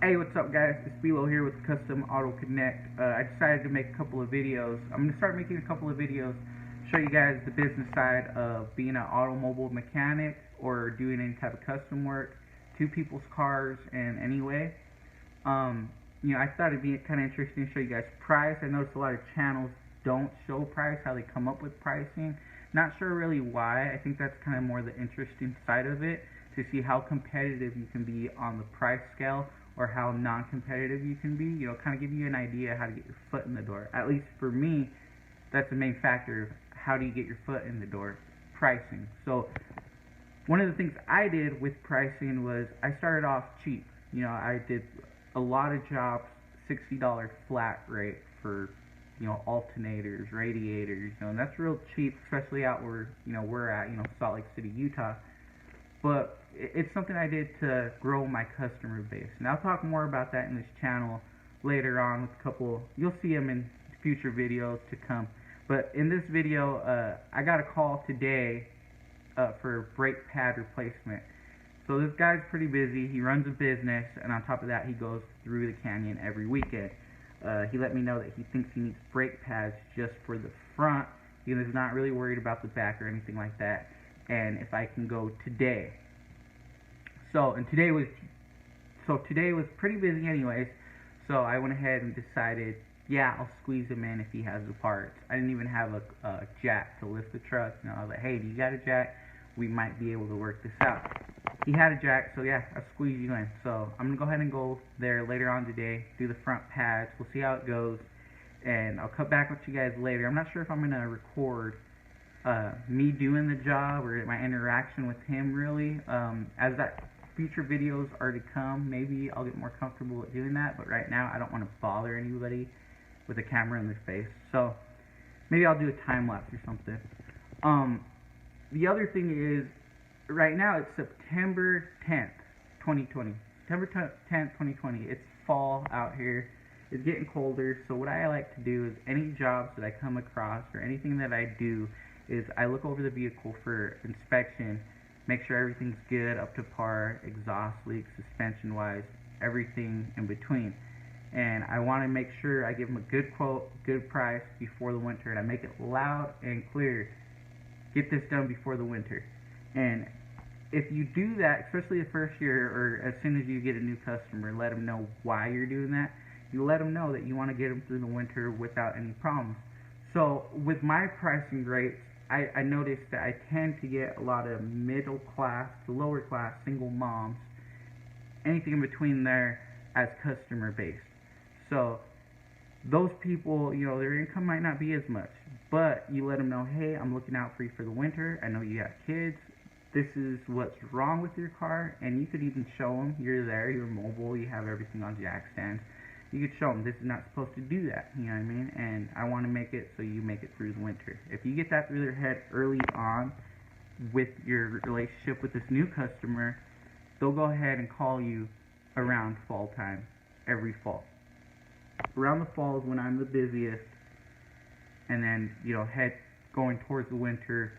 Hey, what's up, guys? It's Bilo here with Custom Auto Connect. I decided to make a couple of videos. I'm going to start making a couple of videos, show you guys the business side of being an automobile mechanic or doing any type of custom work to people's cars in any way. I thought it'd be kind of interesting to show you guys price. I noticed a lot of channels don't show price, how they come up with pricing. Not sure really why. I think that's kind of more the interesting side of it, to see how competitive you can be on the price scale or how non-competitive you can be. Kind of give you an idea how to get your foot in the door. At least for me, that's the main factor. How do you get your foot in the door? Pricing. So one of the things I did with pricing was I started off cheap. I did a lot of jobs, $60 flat rate for alternators, radiators, and that's real cheap, especially out where we're at, Salt Lake City, Utah. But it's something I did to grow my customer base, and I'll talk more about that in this channel later on with a couple. You'll see them in future videos to come. But in this video, I got a call today for brake pad replacement. So this guy's pretty busy. He runs a business, and on top of that, he goes through the canyon every weekend. He let me know that he thinks he needs brake pads just for the front. He's not really worried about the back or anything like that. And if I can go today. Today was pretty busy anyways. So I went ahead and decided, yeah, I'll squeeze him in if he has the parts. I didn't even have a jack to lift the truck. I was like, hey, do you got a jack? We might be able to work this out. He had a jack, so yeah, I'll squeeze you in. So I'm going to go ahead and go there later on today, do the front pads. We'll see how it goes, and I'll cut back with you guys later. I'm not sure if I'm going to record me doing the job or my interaction with him really. As that future videos are to come, maybe I'll get more comfortable with doing that, but right now I don't want to bother anybody with a camera in their face. So maybe I'll do a time lapse or something. The other thing is, right now it's September 10th, 2020. September 10th, 2020. It's fall out here. It's getting colder, so what I like to do is any jobs that I come across or anything that I do is I look over the vehicle for inspection, make sure everything's good, up to par, exhaust leaks, suspension-wise, everything in between. And I want to make sure I give them a good quote, good price before the winter, and I make it loud and clear. Get this done before the winter. And if you do that, especially the first year or as soon as you get a new customer, let them know why you're doing that. You let them know that you want to get them through the winter without any problems. So with my pricing rates, I noticed that I tend to get a lot of middle class to lower class single moms, anything in between there, as customer base. So those people, their income might not be as much, but you let them know, hey, I'm looking out for you for the winter. I know you got kids. This is what's wrong with your car, and you could even show them you're there, you're mobile, you have everything on jack stands. You could show them this is not supposed to do that, you know what I mean? And I want to make it so you make it through the winter. If you get that through their head early on with your relationship with this new customer, they'll go ahead and call you around fall time, every fall. Around the fall is when I'm the busiest, and then, head going towards the winter,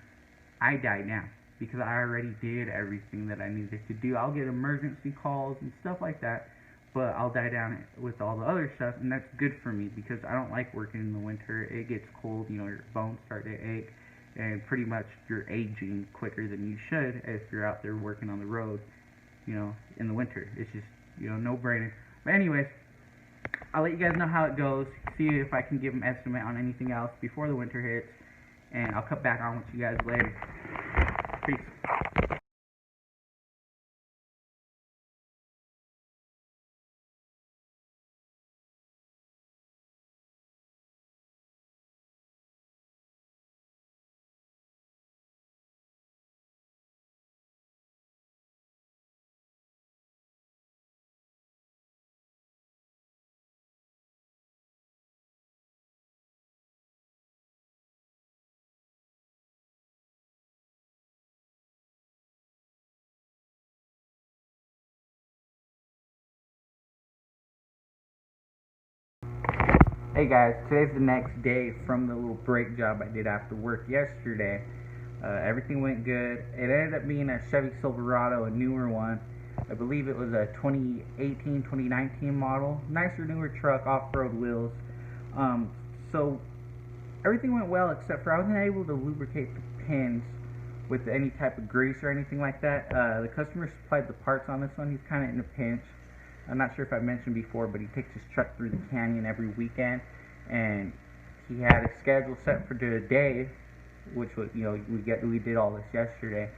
I die down because I already did everything that I needed to do. I'll get emergency calls and stuff like that, but I'll die down with all the other stuff, and that's good for me because I don't like working in the winter. It gets cold, your bones start to ache, and pretty much you're aging quicker than you should if you're out there working on the road, in the winter. It's just, no brainer. But anyways, I'll let you guys know how it goes, see if I can give an estimate on anything else before the winter hits, and I'll cut back on with you guys later. Peace. Hey guys, today's the next day from the little brake job I did after work yesterday. Everything went good. It ended up being a Chevy Silverado, a newer one. I believe it was a 2018, 2019 model. Nicer, newer truck, off-road wheels. So everything went well except for I wasn't able to lubricate the pins with any type of grease or anything like that. The customer supplied the parts on this one. He's kind of in a pinch. I'm not sure if I mentioned before, but he takes his truck through the canyon every weekend, and he had a schedule set for today, which was, we did all this yesterday,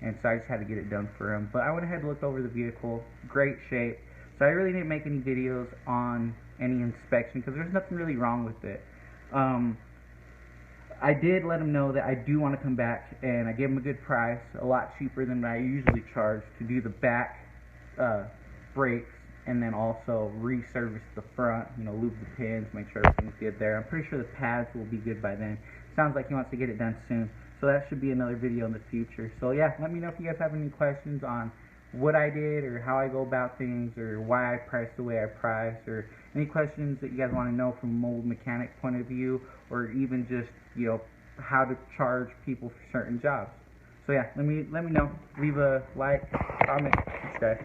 and so I just had to get it done for him. But I went ahead and looked over the vehicle, great shape. So I really didn't make any videos on any inspection because there's nothing really wrong with it. I did let him know that I do want to come back, and I gave him a good price, a lot cheaper than I usually charge, to do the back brakes, and then also resurface the front, lube the pins, make sure everything's good there. I'm pretty sure the pads will be good by then. Sounds like he wants to get it done soon, so that should be another video in the future. So yeah, let me know if you guys have any questions on what I did, or how I go about things, or why I price the way I price, or any questions that you guys want to know from a mobile mechanic point of view, or even just, how to charge people for certain jobs. So yeah, let me know. Leave a like, comment, subscribe.